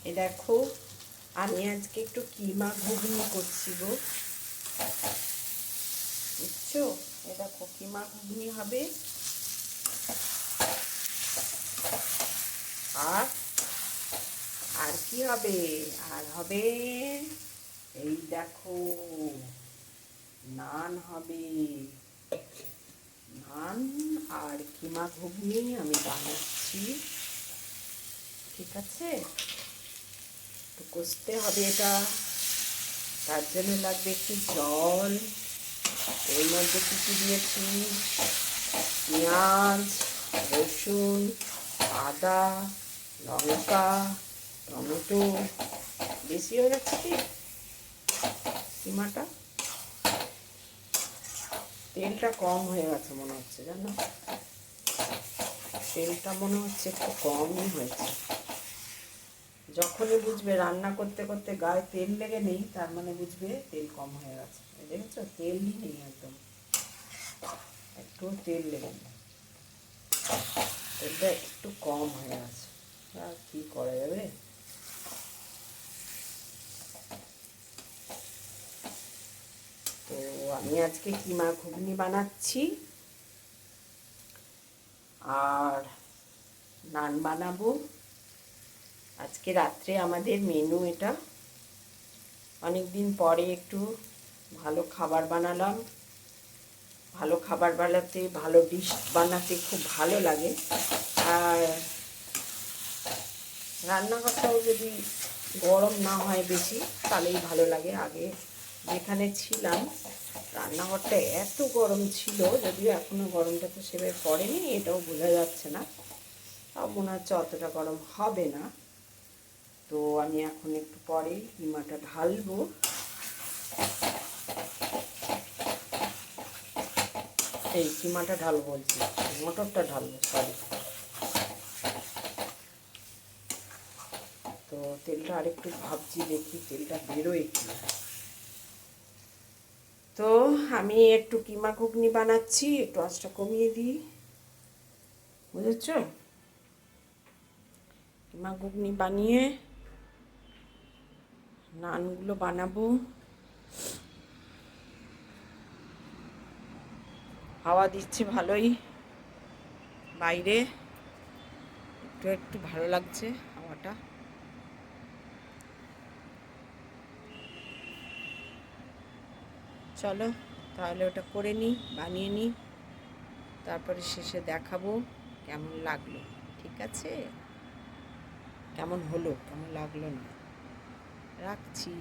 এ দেখো, আমি আজকে একটু কিমা ঘুগনি করছি গো, বুঝছো? এ দেখো, কিমা ঘুগনি হবে। আর আর কি হবে? আর হবে, এই দেখো, নান হবে। নান আর কিমা ঘুগনি আমি বানাচ্ছি, ঠিক আছে? তো কষতে হবে এটা, তার জন্য লাগবে একটু জল। এর মধ্যে কিছু দিয়েছি, পেঁয়াজ, রসুন, আদা, লঙ্কা, টমেটো। বেশি হয়ে যাচ্ছে কি কিমাটা? তেলটা কম হয়ে গেছে মনে হচ্ছে, জানো? তেলটা মনে হচ্ছে একটু কমই হয়েছে। যখনই বুঝবে রান্না করতে করতে গায়ে তেল লেগে নেই, তার মানে বুঝবে তেল কম হয়ে গেছে। দেখেছো, তেলই নেই একদম, একটু তেল লেগে নেই, তেলটা একটু কম হয়ে গেছে। আর কি করা যাবে? তো আমি আজকে কিমা ঘুগনি বানাচ্ছি আর নান বানাবো। আজকে রাত্রে আমাদের মেনু এটা। অনেক দিন পরে একটু ভালো খাবার বানালাম। ভালো খাবার বানাতে, ভালো ডিশ বানাতে খুব ভালো লাগে। আর রান্নাঘরটাও যদি গরম না হয় বেশি, তাহলেই ভালো লাগে। আগে যেখানে ছিলাম রান্নাঘরটা এত গরম ছিল, যদিও এখনও গরমটা তো সেভাবে পড়েনি, এটাও বোঝা যাচ্ছে না। তাও মনে হচ্ছে অতটা গরম হবে না। তো আমি এখন একটু পরেই কিমাটা ঢালবো। এই কিমাটা ঢালবো বলছি, মটরটা ঢালবো, সরি। তো তেলটা আরেকটু ভাবছি, দেখি তেলটা বেরোয় কি। তো আমি একটু কিমা ঘুগনি বানাচ্ছি, একটু আঁচটা কমিয়ে দিই, বুঝেছ? কিমা ঘুগনি বানিয়ে নানগুলো বানাবো। হাওয়া দিচ্ছে ভালোই বাইরে, একটু একটু ভালো লাগছে হাওয়াটা। চলো তাহলে ওটা করে নিই, বানিয়ে নিই, তারপরে শেষে দেখাবো কেমন লাগলো, ঠিক আছে? কেমন হলো, কেমন লাগলো না, রাখছি।